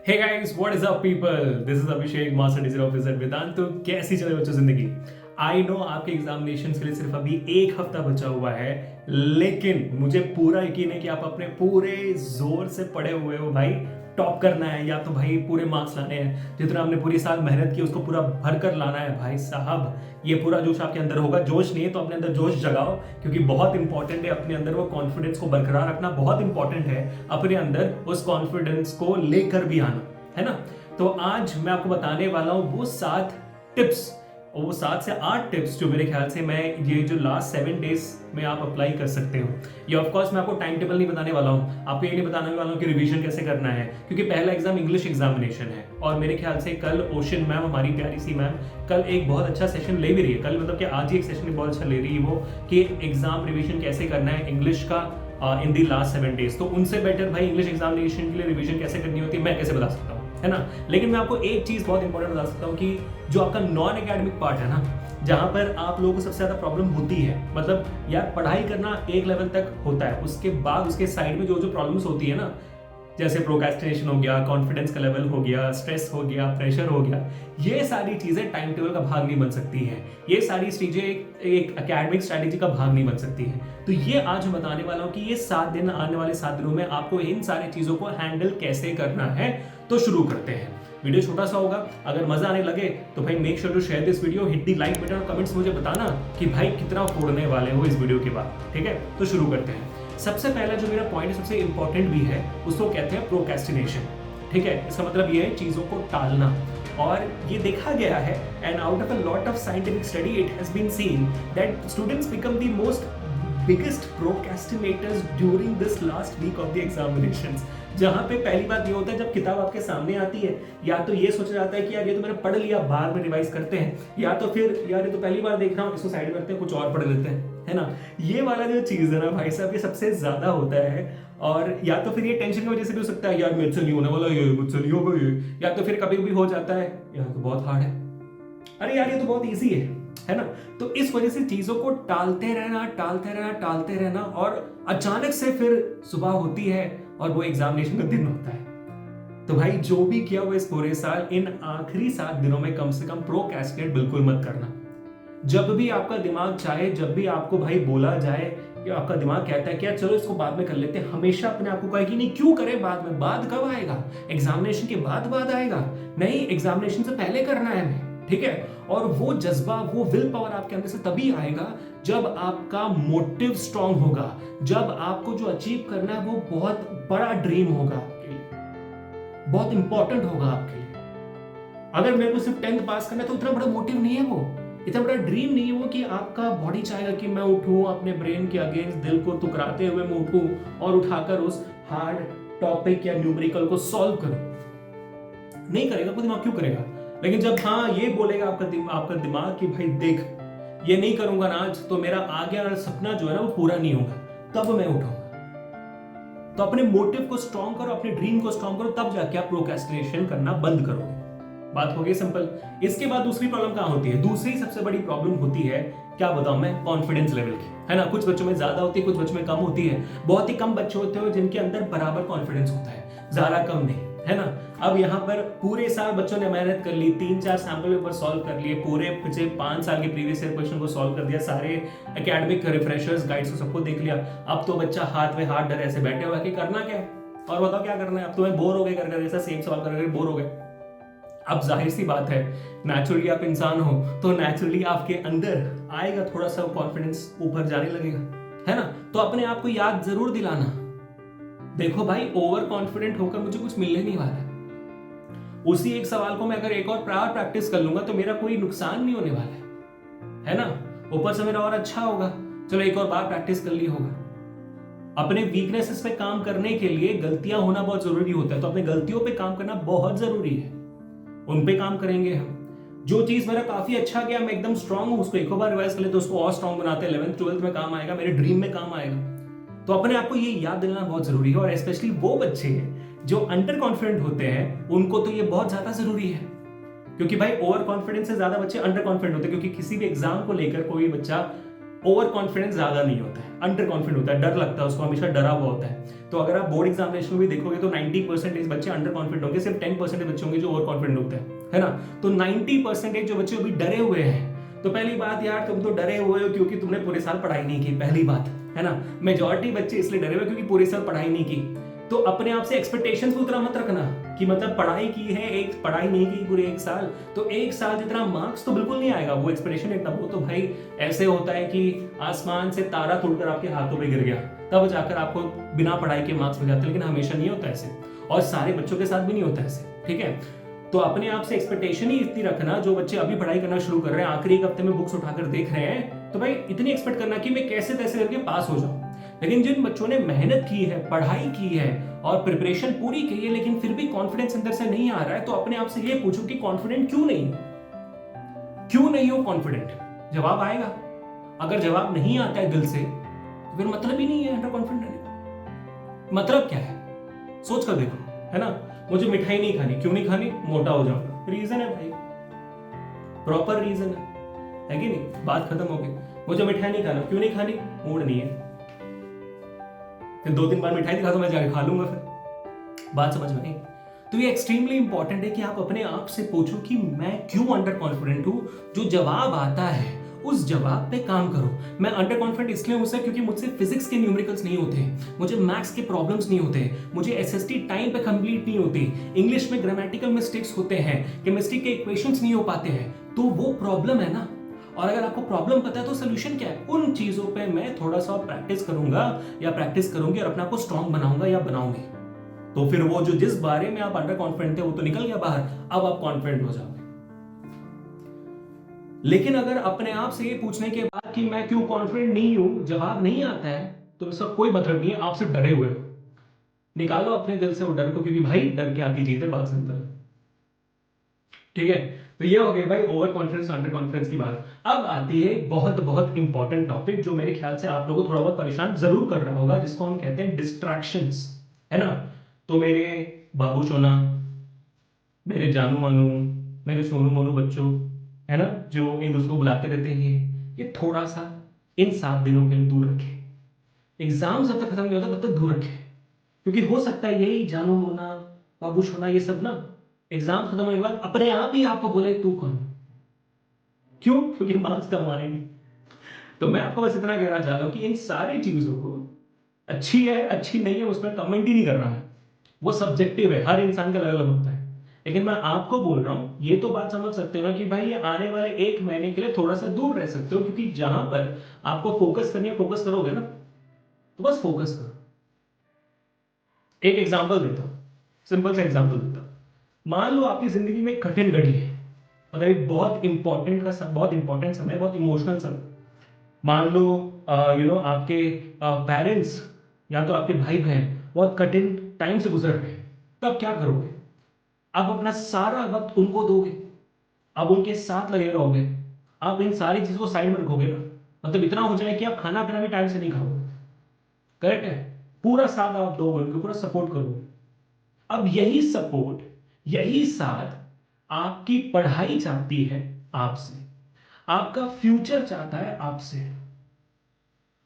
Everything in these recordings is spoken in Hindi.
Hey guys what is up people, this is Abhishek, master digital officer Vedant. तो कैसी चल रही है बच्चों जिंदगी? आई नो आपके एग्जामिनेशन के लिए सिर्फ अभी एक हफ्ता बचा हुआ है, लेकिन मुझे पूरा यकीन है कि आप अपने पूरे जोर से पढ़े हुए हो भाई। टॉप करना है या तो भाई पूरे मार्क्स लाने हैं। जितना आपने पूरी साल मेहनत की उसको पूरा भर कर लाना है भाई साहब। ये पूरा जोश आपके अंदर होगा। जोश नहीं है तो अपने अंदर जोश जगाओ, क्योंकि बहुत इंपॉर्टेंट है अपने अंदर वो कॉन्फिडेंस को बरकरार रखना। बहुत इंपॉर्टेंट है अपने अंदर उस कॉन्फिडेंस को लेकर भी आना, है ना। तो आज मैं आपको बताने वाला हूँ वो 7 टिप्स, और वो 7 से 8 टिप्स जो मेरे ख्याल से मैं ये जो लास्ट 7 डेज में आप अप्लाई कर सकते हो। ये ऑफ कोर्स मैं आपको टाइम टेबल नहीं बताने वाला हूँ, आपको ये नहीं बताने वाला हूँ कि रिवीजन कैसे करना है, क्योंकि पहला एग्जाम इंग्लिश एग्जामिनेशन है। और मेरे ख्याल से कल ओशन मैम, हमारी प्यारी सी मैम, कल एक बहुत अच्छा सेशन ले भी रही है। कल मतलब कि आज ही एक सेशन बहुत अच्छा ले रही है वो, कि एग्जाम रिवीजन कैसे करना है इंग्लिश का इन दी लास्ट 7 डेज। तो उनसे बेटर भाई इंग्लिश एग्जामिनेशन के लिए रिवीजन कैसे करनी होती है मैं कैसे बता सकता हूँ, है ना। लेकिन मैं आपको एक चीज बहुत इंपॉर्टेंट बता सकता हूँ कि जो आपका नॉन एकेडमिक पार्ट है ना, जहां पर आप लोगों को सबसे ज्यादा प्रॉब्लम होती है, मतलब यार पढ़ाई करना एक लेवल तक होता है, उसके बाद उसके साइड में जो जो प्रॉब्लम्स होती है ना, जैसे प्रोक्रेस्टिनेशन हो गया, कॉन्फिडेंस का लेवल हो गया, स्ट्रेस हो गया, प्रेशर हो गया, ये सारी चीजें टाइम टेबल का भाग नहीं बन सकती है। ये सारी चीजें एक एकेडमिक स्ट्रैटेजी का भाग नहीं बन सकती है। तो ये आज मैं बताने वाला हूँ कि ये 7 दिन, आने वाले 7 दिनों में आपको इन सारी चीजों को हैंडल कैसे करना है। तो शुरू करते हैं। वीडियो छोटा सा होगा, अगर मजा आने लगे तो भाई make sure to share this video, hit the like button और कमेंट्स मुझे बताना कि भाई कितना फोड़ने वाले हो इस वीडियो के बाद। ठीक है, तो शुरू करते हैं। सबसे पहला जो मेरा पॉइंट है, सबसे इंपॉर्टेंट भी है, उसको कहते हैं प्रोक्रेस्टिनेशन। ठीक है, इसका मतलब ये है चीजों को टालना। और ये देखा गया है, and out of a lot of scientific study it has been seen that students become the most biggest procrastinators during this last week of the examinations. जहां पे पहली बात ये होता है, जब किताब आपके सामने आती है, या तो ये सोचा जाता है कि यार ये तो मैंने पढ़ लिया, बाद में रिवाइज करते हैं, या तो फिर यार ये तो पहली बार देख रहा हूँ, इसको साइड में रखते हैं, कुछ और पढ़ लेते हैं, है ना। ये वाला जो चीज है ना भाई साहब, ये सबसे ज्यादा होता है। और या तो फिर ये टेंशन की वजह से भी हो सकता है, यार मुझसे नहीं होने वाला, ये मुझसे नहीं होगा ये, या तो फिर कभी भी हो जाता है यार तो बहुत हार्ड है, अरे यार ये तो बहुत ईजी है ना। तो इस वजह से चीजों को टालते रहना, टालते रहना, टालते रहना, और अचानक से फिर सुबह होती है और वो एग्जामिनेशन का दिन होता है। तो भाई जो भी किया हुआ इस पूरे साल, इन आखिरी 7 दिनों में कम से कम प्रोक्रेस्टिनेट बिल्कुल मत करना। जब भी आपका दिमाग चाहे, जब भी आपको भाई बोला जाए, कि आपका दिमाग कहता है कि यार चलो इसको बाद में कर लेते हैं, हमेशा अपने आप को कहे कि नहीं, क्यों करें बाद में, बाद कब आएगा, एग्जामिनेशन के बाद आएगा, नहीं एग्जामिनेशन से पहले करना है हमें। ठीक है, और वो जज्बा, वो विल पावर आपके अंदर से तभी आएगा जब आपका मोटिव स्ट्रांग होगा, जब आपको जो अचीव करना है वो बहुत बड़ा ड्रीम होगा आपके लिए, बहुत इंपॉर्टेंट होगा आपके लिए। अगर मेरे को सिर्फ 10th पास करना है तो इतना बड़ा मोटिव नहीं है वो, इतना बड़ा ड्रीम नहीं है वो कि आपका बॉडी चाहेगा कि मैं उठूं अपने ब्रेन के अगेंस्ट, दिल को टुकराते हुए मैं उठूं और उठाकर उस हार्ड टॉपिक या न्यूमेरिकल को सॉल्व करूं। नहीं करेगा वो दिमाग, क्यों करेगा। लेकिन जब हाँ ये बोलेगा आपका दिमाग कि भाई देख, ये नहीं करूंगा ना आज तो मेरा आगे वाला सपना जो है ना वो पूरा नहीं होगा, तब मैं उठाऊंगा। तो अपने मोटिव को स्ट्रॉन्ग करो, अपने ड्रीम को स्ट्रॉन्ग करो, तब जाके आप प्रोक्रेस्टिनेशन करना बंद करोगे। बात हो गई सिंपल। इसके बाद दूसरी प्रॉब्लम कहां होती है? दूसरी सबसे बड़ी प्रॉब्लम होती है, क्या बताऊं मैं, कॉन्फिडेंस लेवल की, है ना। कुछ बच्चों में ज्यादा होती है, कुछ बच्चों में कम होती है। बहुत ही कम बच्चे होते हैं जिनके अंदर बराबर कॉन्फिडेंस होता है, ज्यादा कम नहीं, है ना। अब यहाँ पर पूरे साल बच्चों ने मेहनत कर ली, 3-4 सैंपल पेपर सॉल्व कर लिए, पूरे पिछले 5 साल के प्रीवियस ईयर क्वेश्चन को सॉल्व कर दिया, सारे एकेडमिक रिफ्रेशर्स गाइड्स को सबको देख लिया। अब तो बच्चा हाथ में हाथ डर ऐसे बैठे हुआ कि करना क्या है, और बताओ क्या करना है। अब तुम्हें बोर हो गए कर ऐसा सेम सवाल कर बोर हो गए। अब जाहिर सी बात है, नेचुरली आप इंसान हो तो नेचुरली आपके अंदर आएगा थोड़ा सा कॉन्फिडेंस, ऊपर जाने लगेगा, है ना। तो अपने आप को याद जरूर दिलाना, देखो भाई ओवर कॉन्फिडेंट होकर मुझे कुछ मिलने नहीं वाला है। उसी एक सवाल को मैं अगर एक और प्रैक्टिस कर लूंगा तो मेरा कोई नुकसान नहीं होने वाला है ना। ऊपर से मेरा और अच्छा होगा, चलो एक और बार प्रैक्टिस कर लिया होगा। अपने वीकनेसेस पे काम करने के लिए गलतियां होना बहुत जरूरी होता है, तो अपने गलतियों पे काम करना बहुत जरूरी है। उन पे काम करेंगे हम। जो चीज मेरा काफी अच्छा गया, मैं एकदम स्ट्रांग हूं, उसको एक बार रिवाइज कर ले तो उसको और स्ट्रांग बनाते हैं, 11th 12th में काम आएगा, मेरे ड्रीम में काम आएगा। तो अपने आप को ये याद दिलाना बहुत जरूरी है। और स्पेशली वो बच्चे जो अंडर कॉन्फिडेंट होते हैं उनको तो ये बहुत ज्यादा जरूरी है, क्योंकि भाई ओवर कॉन्फिडेंस से ज्यादा बच्चे अंडर कॉन्फिडेंट होते हैं। क्योंकि किसी भी एग्जाम को लेकर कोई बच्चा ओवर कॉन्फिडेंस ज्यादा नहीं होता है, अंडर कॉन्फिडेंट होता है, डर लगता है उसको, हमेशा डरा हुआ होता है। तो अगर आप बोर्ड एग्जामिनेशन में भी देखोगे तो 90% बच्चे अंडर कॉन्फिडेंट होंगे, सिर्फ 10% बच्चे होंगे जो ओवर कॉन्फिडेंट होते हैं, है ना। तो 90% जो बच्चे अभी डरे हुए हैं, तो पहली बात यार तुम तो डरे हुए हो क्योंकि तुमने पूरे साल पढ़ाई नहीं की, पहली बात, है ना। मेजॉरिटी बच्चे इसलिए डरे हुए क्योंकि पूरे साल पढ़ाई नहीं की। तो अपने आप से एक्सपेक्टेशंस भी उतना मत रखना कि मतलब पढ़ाई की है, एक पढ़ाई नहीं की पूरे एक साल, तो एक साल जितना मार्क्स तो बिल्कुल नहीं आएगा, वो एक्सपेक्टेशन इतना, वो तो भाई ऐसे होता है कि आसमान से तारा तोड़कर आपके हाथों में गिर गया तब जाकर आपको बिना पढ़ाई के मार्क्स मिल जाते हैं, लेकिन हमेशा नहीं होता ऐसे, और सारे बच्चों के साथ भी नहीं होता ऐसे, ठीक है। तो अपने आप से एक्सपेक्टेशन ही इतनी रखना, जो बच्चे अभी पढ़ाई करना शुरू कर रहे हैं, आखिरी एक हफ्ते में बुक्स उठाकर देख रहे हैं, तो भाई इतनी एक्सपेक्ट करना कि मैं कैसे तैसे करके पास हो जाऊं। लेकिन जिन बच्चों ने मेहनत की है, पढ़ाई की है और प्रिपरेशन पूरी की है, लेकिन फिर भी कॉन्फिडेंस अंदर से नहीं आ रहा है, तो अपने आप से ये पूछो कि कॉन्फिडेंट क्यों नहीं हो कॉन्फिडेंट। जवाब आएगा। अगर जवाब नहीं आता है दिल से तो फिर मतलब ही नहीं है अंडर कॉन्फिडेंट रहने का। मतलब क्या है, सोच कर देखो, है ना। मुझे मिठाई नहीं खानी, क्यों नहीं खानी, मोटा हो जाऊंगा, रीजन है भाई, प्रॉपर रीजन है कि नहीं, बात खत्म हो गई। मुझे मिठाई नहीं खाना, क्यों नहीं खानी, मूड नहीं है, फिर 2-3 बार मिठाई दिखा दो मैं जाके खा लूंगा, फिर बात समझ में आई। तो ये एक्सट्रीमली इंपॉर्टेंट है कि आप अपने आप से पूछो कि मैं क्यों अंडर कॉन्फिडेंट हूं। जो जवाब आता है उस जवाब पे काम करो। मैं अंडर कॉन्फिडेंट इसलिए हूं क्योंकि मुझसे फिजिक्स के न्यूमेरिकल्स नहीं होते, मुझे मैथ्स के प्रॉब्लम्स नहीं होते, मुझे एसएसटी टाइम पे कंप्लीट नहीं होती, इंग्लिश में ग्रामेटिकल मिस्टेक्स होते हैं, केमिस्ट्री के इक्वेशंस नहीं हो पाते हैं, तो वो प्रॉब्लम है ना। और अगर आपको प्रॉब्लम पता है तो सोल्यूशन क्या है, उन चीजों पे मैं थोड़ा सा प्रैक्टिस करूंगा या प्रैक्टिस करूंगी और अपने आप को स्ट्रांग बनाऊंगा या बनाऊंगी। तो फिर वो जो जिस बारे में आप अंडर कॉन्फिडेंट थे वो तो निकल गया बाहर, अब आप कॉन्फिडेंट हो जाओगे। लेकिन अगर अपने आप से ये पूछने के बाद कि मैं क्यों कॉन्फिडेंट नहीं हूं जवाब नहीं आता है, तो इसका कोई मतलब नहीं है, आप सिर्फ डरे हुए हो। निकालो अपने दिल से वो डर को, क्योंकि भाई डर के आगे जीत है, बात सिंपल है, ठीक है। तो ये हो गया भाई ओवर कॉन्फिडेंस अंडर कॉन्फिडेंस की बात। अब आती है बहुत बहुत इंपॉर्टेंट टॉपिक जो मेरे ख्याल से आप लोगों को थोड़ा बहुत परेशान जरूर कर रहा होगा, जिसको हम कहते हैं डिस्ट्रैक्शंस, है ना। तो मेरे बाबू सोना, मेरे जानू मानू, मेरे सोनू मोनू बच्चों, है ना, जो इन दूसरों को बुलाते रहते हैं, ये थोड़ा सा इन 7 दिनों के लिए दूर रखें। एग्जाम जब तक खत्म नहीं होता तब तक दूर रखें, क्योंकि हो सकता है यही जानू मोना बाबू सोना ये सब ना एग्जाम खत्म होने के बाद अपने आप ही आपको बोले तू कौन, क्यों, क्योंकि मार्क्स कम आएंगे। तो मैं आपको बस इतना कहना चाह रहा हूं कि इन सारी चीजों को अच्छी है अच्छी नहीं है उसमें कमेंट ही नहीं करना है, वो सब्जेक्टिव है, हर इंसान का अलग अलग होता है। लेकिन मैं आपको बोल रहा हूं, ये तो बात समझ सकते हो ना कि भाई ये आने वाले 1 महीने के लिए थोड़ा सा दूर रह सकते हो, क्योंकि जहां पर आपको फोकस करनी है फोकस करोगे ना, तो बस फोकस करो। एक एग्जांपल देता हूं, सिंपल सा एग्जांपल देता हूं। मान लो आपकी जिंदगी में एक कठिन घड़ी है, मतलब एक बहुत इंपॉर्टेंट बहुत इंपॉर्टेंट समय, बहुत इमोशनल समय। मान लो आपके पेरेंट्स या तो आपके भाई बहन बहुत कठिन टाइम से गुजर रहे हैं, तब क्या करोगे। आप अपना सारा वक्त उनको दोगे, आप उनके साथ लगे रहोगे, आप इन सारी चीजों को साइड में रखोगे ना, मतलब इतना हो जाए कि आप खाना पीना भी टाइम से नहीं खाओगे, करेक्ट है, पूरा साथ आप दोगे उनको, पूरा सपोर्ट करोगे। अब यही सपोर्ट, यही साथ आपकी पढ़ाई चाहती है आपसे, आपका फ्यूचर चाहता है आपसे,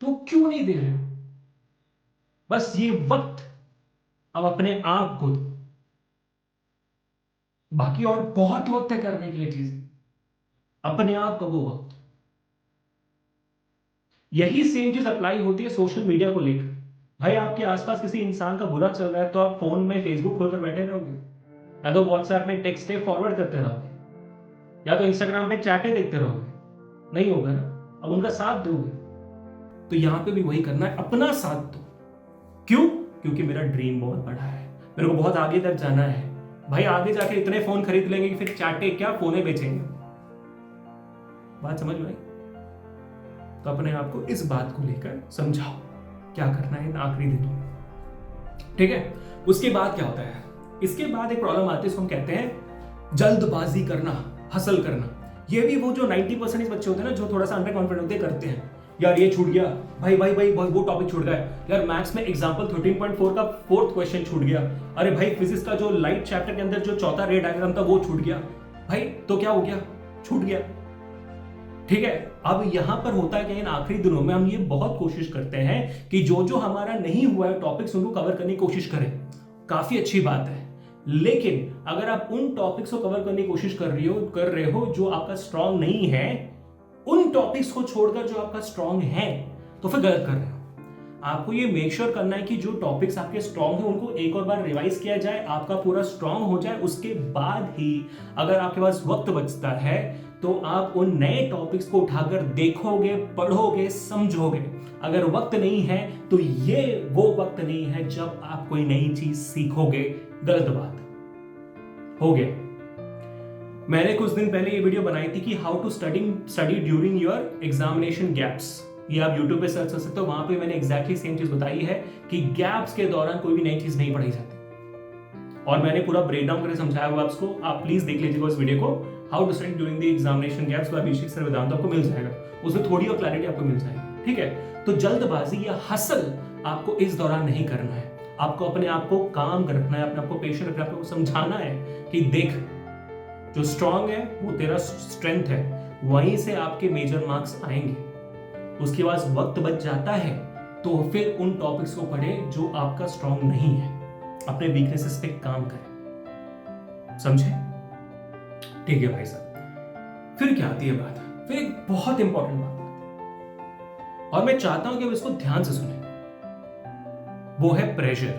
तो क्यों नहीं दे रहे हो। बस ये वक्त अब अपने आप को दो। बाकी और बहुत वक्त है करने के लिए चीजें, अपने आप का वो वक्त। यही सेम चीज अप्लाई होती है सोशल मीडिया को लेकर। भाई आपके आसपास किसी इंसान का बुरा चल रहा है तो आप फोन में फेसबुक खोलकर बैठे रहोगे, या तो व्हाट्सएप में टेक्स्ट फॉरवर्ड करते रहोगे, या तो इंस्टाग्राम में चैटें देखते रहोगे, नहीं होगा ना। अब उनका साथ दोगे, तो यहां पे भी वही करना है, अपना साथ दो। क्यों, क्योंकि मेरा ड्रीम बहुत बड़ा है, मेरे को बहुत आगे तक जाना है। भाई आगे जाके इतने फोन खरीद लेंगे कि फिर चाटे क्या फोने बेचेंगे। बात समझ में आई। तो अपने आप को इस बात को लेकर समझाओ क्या करना है इन आखिरी दिनों में, ठीक है। उसके बाद क्या होता है, इसके बाद एक प्रॉब्लम आती है, इसको हम कहते हैं जल्दबाजी करना, हसल करना। ये भी वो जो 90% बच्चे होते हैं ना, जो थोड़ा सा अंडर कॉन्फिडेंट होते करते हैं, यार ये छूट गया, भाई भाई भाई वो टॉपिक छूट गया यार, मैथ्स में एग्जांपल 13.4 का 4th क्वेश्चन छूट गया, अरे भाई फिजिक्स का जो लाइट चैप्टर के अंदर जो चौथा रे डायग्राम था वो छूट गया। भाई तो क्या हो गया, छूट गया। ठीक है। अब यहां पर होता है कि इन आखिरी दिनों में हम ये बहुत कोशिश करते हैं कि जो जो हमारा नहीं हुआ है टॉपिक्स उनको कवर करने की कोशिश करें। काफी अच्छी बात है, लेकिन अगर आप उन टॉपिक्स को कवर करने की कोशिश कर रहे हो जो आपका स्ट्रांग नहीं है, उन टॉपिक्स को छोड़कर जो आपका स्ट्रांग है, तो फिर गलत कर रहे हो। आपको ये मेक श्योर करना है कि जो टॉपिक्स आपके स्ट्रांग है उनको एक और बार रिवाइज किया जाए, आपका पूरा स्ट्रांग हो जाए। उसके बाद ही अगर आपके पास वक्त बचता है तो आप उन नए टॉपिक्स को उठाकर देखोगे, पढ़ोगे, समझोगे। अगर वक्त नहीं है तो ये वो वक्त नहीं है जब आप कोई नई चीज सीखोगे। गलत बात हो गया। मैंने कुछ दिन पहले ये वीडियो बनाई थी कि how to study during your examination gaps. ये आप YouTube पे सर्च कर सकते हो, वहां पे मैंने एग्जैक्टली सेम चीज बताई है कि गैप्स के दौरान कोई भी नई चीज नहीं पढ़ी जाती, और मैंने पूरा ब्रेक डाउन करके समझाया हुआ आपको। आप प्लीज देख लीजिएगा उस वीडियो को, how to study during the examination gaps by Abhishek sir Vedant, आपको मिल जाएगा। उसमें थोड़ी और क्लैरिटी आपको मिल जाएगी। ठीक है, तो जल्दबाजी या हसल आपको इस दौरान नहीं करना है। आपको अपने आप को काम रखना है, अपने आप को पेशेंट रखना है, आपको समझाना है कि देख, जो स्ट्रांग है वो तेरा स्ट्रेंथ है, वहीं से आपके मेजर मार्क्स आएंगे। उसके बाद वक्त बच जाता है तो फिर उन टॉपिक्स को पढ़े जो आपका स्ट्रांग नहीं है, अपने वीकनेसेस पे काम करें। समझे? ठीक है भाई साहब। फिर क्या आती है बात, फिर एक बहुत इंपॉर्टेंट बात, और मैं चाहता हूं कि आप इसको ध्यान से सुने। वो है प्रेशर।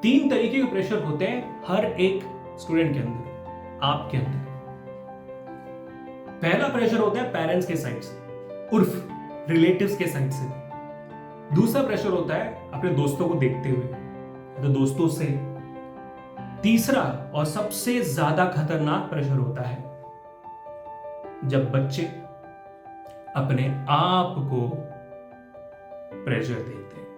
3 तरीके के प्रेशर होते हैं हर एक स्टूडेंट के अंदर, आपके अंदर। पहला प्रेशर होता है पेरेंट्स के साइड से, उर्फ रिलेटिव्स के साइड से। दूसरा प्रेशर होता है अपने दोस्तों को देखते हुए, तो दोस्तों से। तीसरा और सबसे ज्यादा खतरनाक प्रेशर होता है जब बच्चे अपने आप को प्रेशर देते हैं।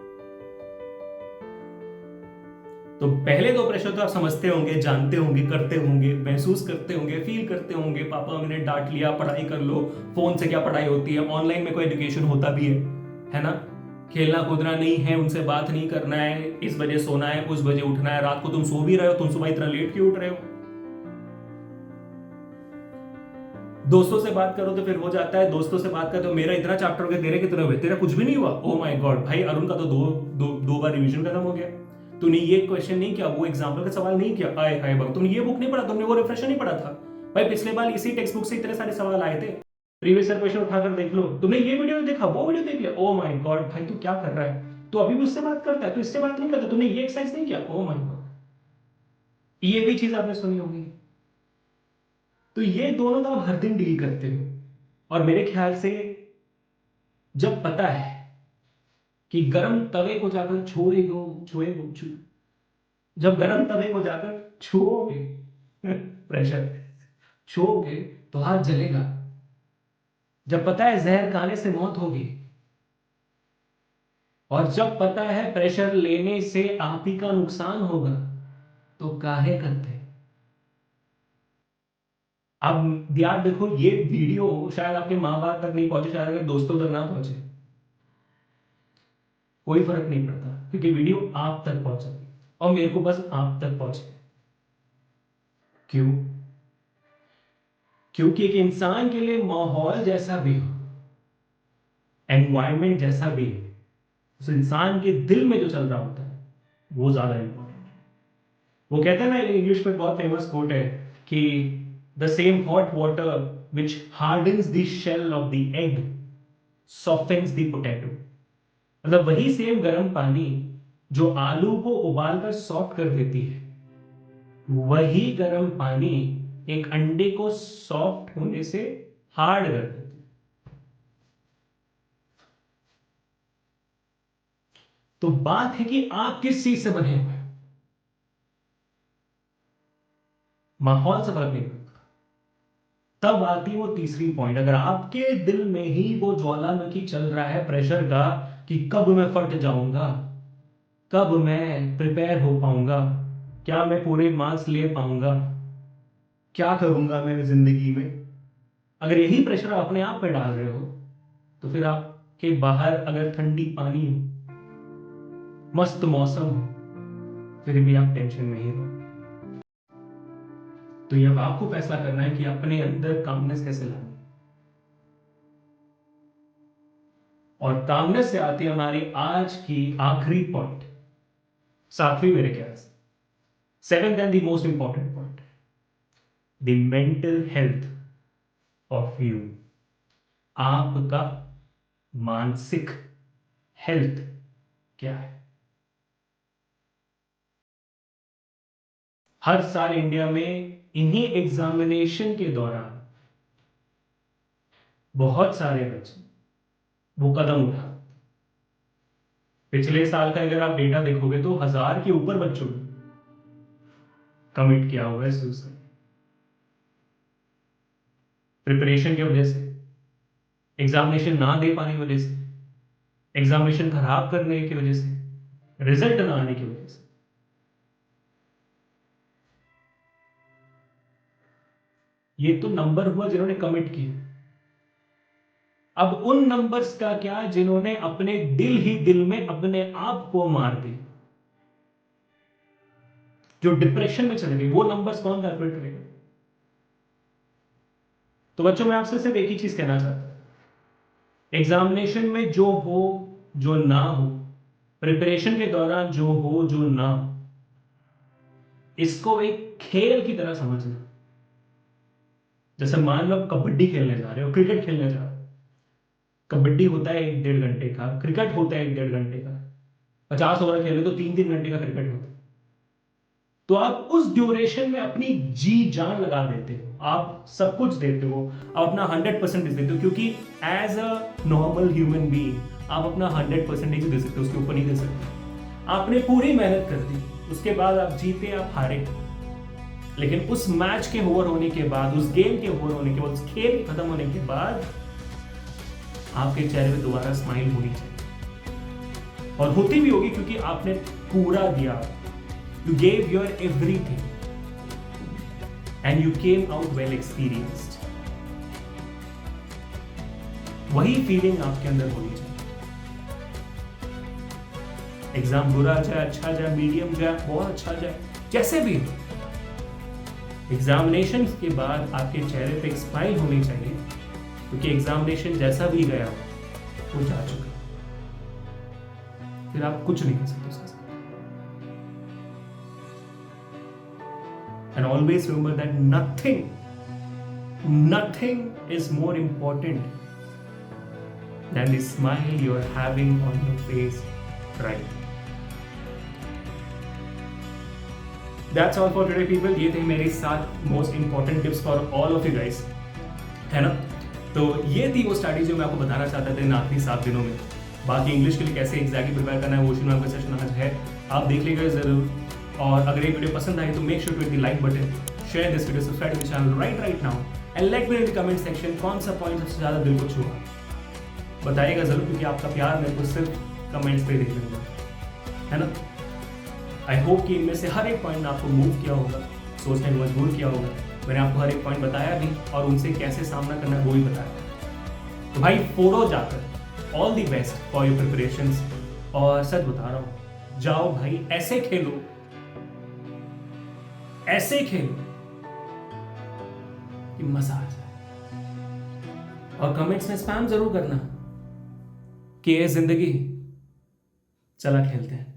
तो पहले 2 प्रेशर तो आप समझते होंगे, जानते होंगे, करते होंगे, महसूस करते होंगे, फील करते होंगे। पापा मैंने डांट लिया, पढ़ाई कर लो, फोन से क्या पढ़ाई होती है, ऑनलाइन में कोई एजुकेशन होता भी है ना। खेलना कूदना नहीं है, उनसे बात नहीं करना है, इस बजे सोना है, उस बजे उठना है, रात को तुम सो भी रहे हो, तुम सुबह इतना लेट क्यों उठ रहे हो। दोस्तों से बात करो तो फिर हो जाता है, दोस्तों से बात करते हो, मेरा इतना चैप्टर हो गया, तेरे कितने हुए, तेरा कुछ भी नहीं हुआ। ओ माय गॉड भाई, अरुण का तो दो बार रिवीजन खत्म हो गया। तूने ये क्वेश्चन नहीं किया, वो एग्जाम्पल का सवाल नहीं किया, आए हाय बाबा, तुमने ये बुक नहीं पढ़ा, तुमने वो रिफ्रेशर नहीं पढ़ा था। भाई पिछले बार इसी टेक्स्ट बुक से इतने सारे सवाल आए थे, प्रीवियस ईयर क्वेश्चन उठाकर देख लो। तुमने ये वीडियो देखा, वो वीडियो देख लिया, ओ माय गॉड भाई तू क्या कर रहा है, तू अभी भी उससे बात करता है, तू इससे बात नहीं करता, तूने ये एक्सरसाइज नहीं किया, ओ माय गॉड। ये भी चीज आपने सुनी होगी। तो ये दोनों तो आप हर दिन डील करते हो, और मेरे ख्याल से जब पता है कि गर्म तवे को जाकर जब गर्म तवे को जाकर छुओगे प्रेशर छुओगे तो हाथ जलेगा। जब पता है जहर खाने से मौत होगी, और जब पता है प्रेशर लेने से आप ही का नुकसान होगा, तो काहे करते। अब यार देखो, ये वीडियो शायद आपके माँ बाप तक नहीं पहुंचे, शायद अगर दोस्तों तक ना पहुंचे, कोई फर्क नहीं पड़ता, क्योंकि वीडियो आप तक पहुंचेगी और मेरे को बस आप तक पहुंचे। क्यों? क्योंकि एक इंसान के लिए माहौल जैसा भी हो, एनवायरमेंट जैसा भी हो, उस इंसान के दिल में जो चल रहा होता है वो ज्यादा इंपॉर्टेंट है। वो कहते हैं ना, इंग्लिश में बहुत फेमस कोट है कि the same hot water which hardens the shell of the egg softens the potato. मतलब वही सेम गर्म पानी जो आलू को उबालकर सॉफ्ट कर देती है, वही गर्म पानी एक अंडे को सॉफ्ट होने से हार्ड कर देती है। तो बात है कि आप किस चीज से बने हुए हैं, माहौल से फर्क नहीं पड़ता। तब आती वो तीसरी पॉइंट, अगर आपके दिल में ही वो ज्वालामुखी चल रहा है प्रेशर का कि कब मैं फट जाऊंगा, कब मैं प्रिपेयर हो पाऊंगा, क्या मैं पूरे मार्क्स ले पाऊंगा, क्या करूंगा मैं जिंदगी में, अगर यही प्रेशर अपने आप पे डाल रहे हो, तो फिर आपके बाहर अगर ठंडी पानी हो, मस्त मौसम हो, फिर भी आप टेंशन में ही हो। तो ये अब आपको फैसला करना है कि अपने अंदर कामनेस कैसे लानी। और कामनेस से आती है हमारी आज की आखिरी पॉइंट, सातवीं मेरे ख्याल से, seventh and the most important point, the mental health of you. आपका मानसिक हेल्थ क्या है? हर साल इंडिया में इन्हीं एग्जामिनेशन के दौरान बहुत सारे बच्चे वो कदम उठा। पिछले साल का अगर आप डेटा देखोगे तो 1000 के ऊपर बच्चों ने कमिट किया हुआ है सुसाइड, प्रिपरेशन की वजह से, एग्जामिनेशन ना दे पाने की वजह से, एग्जामिनेशन खराब करने की वजह से, रिजल्ट ना आने की वजह से। ये तो नंबर हुआ जिन्होंने कमिट किया। अब उन नंबर्स का क्या जिन्होंने अपने दिल ही दिल में अपने आप को मार दी, जो डिप्रेशन में चले गए, वो नंबर्स कौन कैलकुलेट करेगा? तो बच्चों मैं आपसे सिर्फ एक ही चीज कहना चाहता हूं, एग्जामिनेशन में जो हो जो ना हो, प्रिपरेशन के दौरान जो हो जो ना हो, इसको एक खेल की तरह समझना। जैसे मान लो कबड्डी खेलने जा रहे हो, क्रिकेट खेलने जा रहे हो, कबड्डी होता है 1-1.5 घंटे का, क्रिकेट होता है 1-1.5 घंटे का, 50 ओवर खेले तो 3-3 घंटे का क्रिकेट होता है। तो आप उस ड्यूरेशन में अपनी जी जान लगा देते हो, आप सब कुछ देते हो, आप अपना 100% देते हो, क्योंकि as a normal human being आप अपना 100% दे सकते हो, उसके ऊपर नहीं दे सकते। आपने पूरी मेहनत कर दी, उसके बाद आप जीते आप हारे, लेकिन उस मैच के ओवर होने के बाद, उस गेम के ओवर होने के बाद, उस खेल खत्म होने के बाद आपके चेहरे पे दोबारा स्माइल होनी चाहिए, और होती भी होगी क्योंकि आपने पूरा दिया। You gave your everything and you came out well experienced. वही फीलिंग आपके अंदर होनी चाहिए। एग्जाम बुरा जाए, अच्छा जाए, मीडियम जाए, बहुत अच्छा जाए, जैसे भी, एग्जामिनेशन के बाद आपके चेहरे पे एक स्माइल होनी चाहिए, क्योंकि एग्जामिनेशन जैसा भी गया वो जा चुका, फिर आप कुछ नहीं कर सकते उसके साथ। And always remember that nothing is more important than the smile you are having on your face right now. That's all for today, people. ये थे मेरे 7 most important tips for all of you guys, है ना? तो ये थी वो स्ट्रैटेजी जो मैं आपको बताना चाहता था इन आखिरी 7 दिनों में। बाकी इंग्लिश के लिए कैसे एग्जैक्टली प्रिपेयर करना है वो मैम का सेशन आज है, आप देख लीजिएगा जरूर। और अगर ये वीडियो पसंद आई तो make sure to hit the like button, share this video, subscribe to the channel right now and let me in the comment section कौन सा पॉइंट सबसे ज्यादा दिल को छुआ, बताइएगा जरूर, क्योंकि आपका प्यार मेरे को सिर्फ कमेंट्स पे देखने को है ना। आई होप कि इनमें से हर एक पॉइंट ने आपको मूव किया होगा, सोचने में मजबूर किया होगा। मैंने आपको हर एक पॉइंट बताया भी और उनसे कैसे सामना करना है वो भी बताया। तो भाई फोड़ो जाकर, all the best for your preparations. और सच बता रहा हूँ, जाओ भाई ऐसे खेलो, ऐसे खेलो कि मजा आ जाए। और कमेंट्स में स्पैम जरूर करना कि ये जिंदगी चला खेलते हैं।